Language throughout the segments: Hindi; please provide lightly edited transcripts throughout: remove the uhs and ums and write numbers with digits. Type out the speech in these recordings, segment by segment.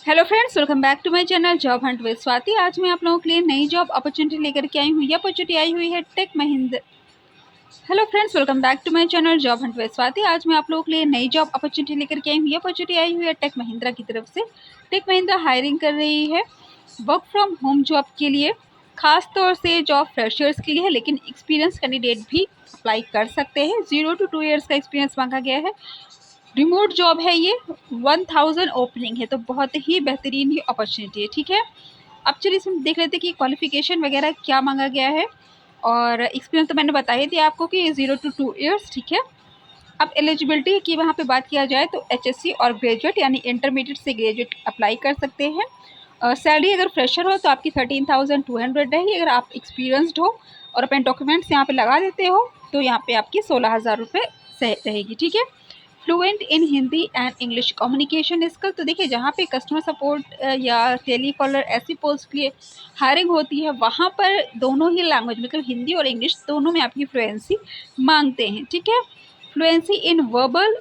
Hello friends, welcome back to my channel job hunt with Swati. आज मैं आप लोगों के लिए नई जॉब अपॉर्चुनिटी लेकर के आई हूँ। ये अपॉर्चुनिटी आई हुई है Tech Mahindra. Hello friends, welcome back to my channel job hunt with Swati. आज मैं आप लोगों के लिए नई जॉब अपॉर्चुनिटी लेकर के आई हूँ। ये अपॉर्चुनिटी आई हुई है टेक महिंद्रा की तरफ से। टेक महिंद्रा हायरिंग कर रही है वर्क फ्रॉम होम जॉब के लिए। खास तौर से जॉब फ्रेशर्स के लिए है, लेकिन एक्सपीरियंस कैंडिडेट भी अप्लाई कर सकते हैं। 0 to 2 ईयर्स का एक्सपीरियंस मांगा गया है। रिमोट जॉब है ये। 1000 ओपनिंग है, तो बहुत ही बेहतरीन ही अपॉर्चुनिटी है। ठीक है, अब चलिए इसमें देख लेते हैं कि क्वालिफिकेशन वगैरह क्या मांगा गया है। और एक्सपीरियंस तो मैंने बता ही दिया आपको कि 0 to 2 ईयर्स। ठीक है, अब एलिजिबिलिटी की वहाँ पे बात किया जाए तो HSC और ग्रेजुएट यानी इंटरमीडिएट से ग्रेजुएट अप्लाई कर सकते हैं। सैलरी अगर फ्रेशर हो तो आपकी 13,200 रहेगी। अगर आप एक्सपीरियंसड हो और अपने डॉक्यूमेंट्स यहाँ पे लगा देते हो तो यहाँ पे आपकी 16,000 रुपये से रहेगी। ठीक है, fluent in Hindi and English communication skill. तो देखिए, जहाँ पे कस्टमर सपोर्ट या टेलीकॉलर ऐसी पोस्ट के लिए हायरिंग होती है, वहाँ पर दोनों ही लैंग्वेज मतलब हिंदी और इंग्लिश दोनों में आपकी फ्लुएंसी मांगते हैं। ठीक है, fluency in verbal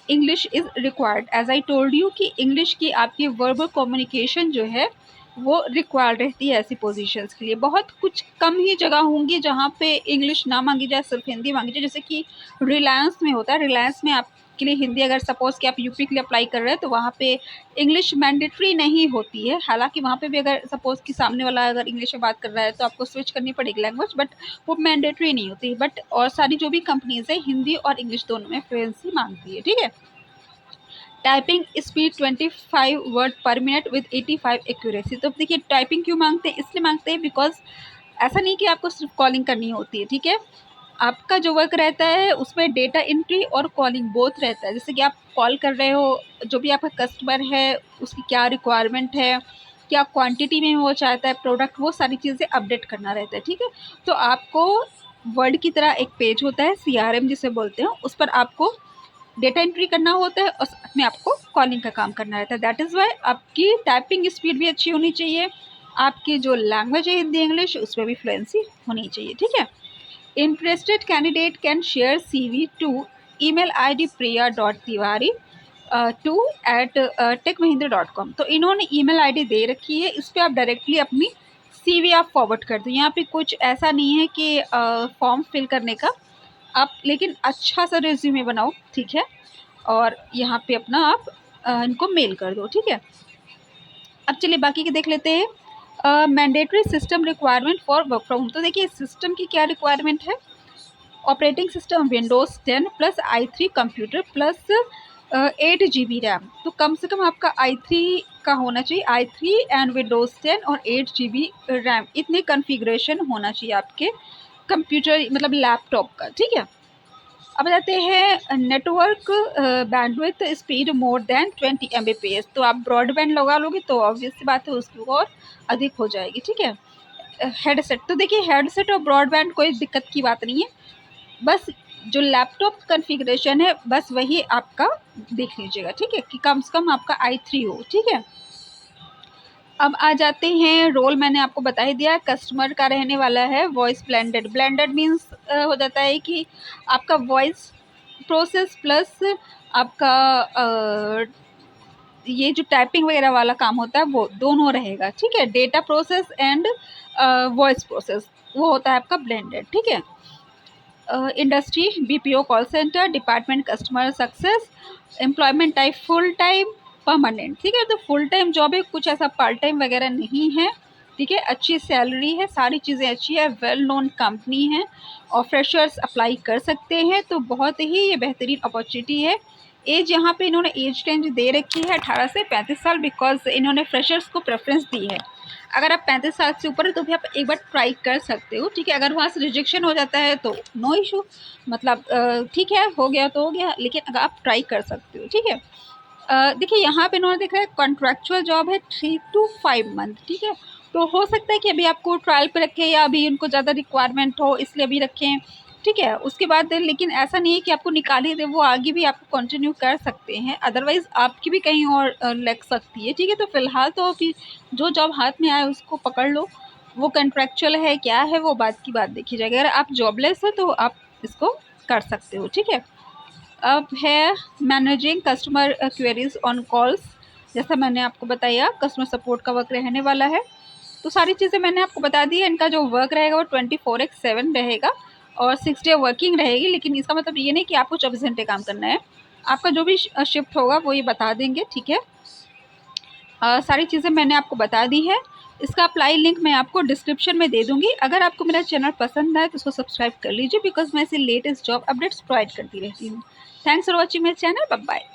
English is required. As I told you कि इंग्लिश की आपकी वर्बल कम्युनिकेशन जो है वो रिक्वायर्ड रहती है ऐसी पोजीशंस के लिए। बहुत कुछ कम ही जगह होंगी जहाँ पे इंग्लिश ना मांगी जाए, सिर्फ हिंदी मांगी जाए। जैसे कि रिलायंस में होता है। रिलायंस में आपके लिए हिंदी, अगर सपोज़ कि आप यूपी के लिए अप्लाई कर रहे हैं तो वहाँ पे इंग्लिश मैंडेटरी नहीं होती है। हालांकि वहाँ पे भी अगर सपोज़ कि सामने वाला अगर इंग्लिश में बात कर रहा है तो आपको स्विच करनी पड़ेगी लैंग्वेज, बट वो मैंडेटरी नहीं होती। बट और सारी जो भी कंपनीज़ है हिंदी और इंग्लिश दोनों में फ्लुएंसी मांगती है। ठीक है, टाइपिंग स्पीड 25 वर्ड पर मिनट विद 85 एक्यूरेसी। तो देखिए, टाइपिंग क्यों मांगते हैं? इसलिए मांगते हैं बिकॉज ऐसा नहीं कि आपको सिर्फ कॉलिंग करनी होती है। ठीक है, आपका जो वर्क रहता है उसमें डेटा एंट्री और कॉलिंग बोथ रहता है। जैसे कि आप कॉल कर रहे हो, जो भी आपका कस्टमर है उसकी क्या रिक्वायरमेंट है, क्या क्वांटिटी में वो चाहता है प्रोडक्ट, वो सारी चीज़ें अपडेट करना रहता है। ठीक है, तो आपको वर्ड की तरह एक पेज होता है CRM जिसे बोलते हैं, उस पर आपको डेटा एंट्री करना होता है और साथ में आपको कॉलिंग का काम करना रहता है। दैट इज़ वाई आपकी टाइपिंग स्पीड भी अच्छी होनी चाहिए। आपकी जो लैंग्वेज है हिंदी इंग्लिश, उसमें भी फ्लुएंसी होनी चाहिए। ठीक है, interested candidate can share CV to email ID priya.tiwari2@techmahindra.com। तो इन्होंने email ID दे रखी है, इस पर आप डायरेक्टली अपनी CV आप फॉरवर्ड कर दो। यहाँ पे कुछ ऐसा नहीं है कि फॉर्म फिल करने का। आप लेकिन अच्छा सा रिज्यूमे बनाओ। ठीक है, और यहाँ पे अपना आप इनको मेल कर दो। ठीक है, अब चलिए बाकी के देख लेते हैं। Mandatory system requirement for work from home. तो देखिए, सिस्टम की क्या रिक्वायरमेंट है। Operating system Windows 10 plus i3 computer plus 8 GB RAM. तो कम से कम आपका i3 का होना चाहिए। i3 एंड विंडोज़ 10 और 8 GB रैम, इतने कन्फिग्रेशन होना चाहिए आपके कंप्यूटर मतलब लैपटॉप का। ठीक है, अब जाते हैं network bandwidth speed more than 20 Mbps। तो आप ब्रॉडबैंड लगा लोगे तो ऑब्वियस सी बात है उसकी और अधिक हो जाएगी। ठीक है, हेडसेट। तो देखिए, हेडसेट और ब्रॉडबैंड कोई दिक्कत की बात नहीं है, बस जो लैपटॉप कॉन्फ़िगरेशन है बस वही आपका देख लीजिएगा। ठीक है, कि कम से कम आपका i3 हो। ठीक है, अब आ जाते हैं रोल। मैंने आपको बता ही दिया, कस्टमर का रहने वाला है वॉइस ब्लेंडेड। ब्लेंडेड मीन्स हो जाता है कि आपका वॉइस प्रोसेस प्लस आपका ये जो टाइपिंग वगैरह वाला काम होता है वो दोनों रहेगा। ठीक है, data process and voice process वो होता है आपका ब्लेंडेड। ठीक है, industry BPO call centre department customer success. Employment type full time permanent. ठीक है, तो फुल टाइम जॉब है, कुछ ऐसा पार्ट टाइम वगैरह नहीं है। ठीक है, अच्छी सैलरी है, सारी चीज़ें अच्छी है, वेल नोन कंपनी है और फ्रेशर्स अप्लाई कर सकते हैं। तो बहुत ही ये बेहतरीन अपॉर्चुनिटी है। एज यहाँ पे इन्होंने एज रेंज दे रखी है 18 से 35 साल, बिकॉज इन्होंने फ्रेशर्स को प्रेफरेंस दी है। अगर आप 35 साल से ऊपर है तो भी आप एक बार ट्राई कर सकते हो। ठीक है, अगर वहाँ से रिजेक्शन हो जाता है तो नो इशू, मतलब ठीक है, हो गया तो हो गया, लेकिन अगर आप ट्राई कर सकते हो। ठीक है, देखिए यहाँ पे इन्होंने देखा है कॉन्ट्रैक्चुअल जॉब है 3 to 5 मंथ। ठीक है, तो हो सकता है कि अभी आपको ट्रायल पे रखें या अभी उनको ज़्यादा रिक्वायरमेंट हो इसलिए अभी रखें। ठीक है, उसके बाद लेकिन ऐसा नहीं है कि आपको निकाल ही दे, वो आगे भी आपको कंटिन्यू कर सकते हैं, अदरवाइज़ आपकी भी कहीं और लग सकती है। ठीक है, तो फिलहाल तो अभी जो जॉब हाथ में आए उसको पकड़ लो। वो कॉन्ट्रैक्चुअल है क्या है वो बात की बात देखी जाएगी। अगर आप जॉबलेस हो तो आप इसको कर सकते हो। ठीक है, अब है managing customer queries on calls जैसा मैंने आपको बताया कस्टमर सपोर्ट का वर्क रहने वाला है। तो सारी चीज़ें मैंने आपको बता दी है। इनका जो वर्क रहेगा वो 24/7 रहेगा और 6 डे वर्किंग रहेगी, लेकिन इसका मतलब ये नहीं कि आपको 24 घंटे काम करना है। आपका जो भी शिफ्ट होगा वो ये बता देंगे, ठीक है। सारी चीज़ें मैंने आपको बता दी है। इसका अप्लाई लिंक मैं आपको डिस्क्रिप्शन में दे दूँगी। अगर आपको मेरा चैनल पसंद आए तो उसको सब्सक्राइब कर लीजिए, बिकॉज़ मैं ऐसे लेटेस्ट जॉब अपडेट्स प्रोवाइड करती रहती हूँ। Thanks for watching my channel. Bye bye.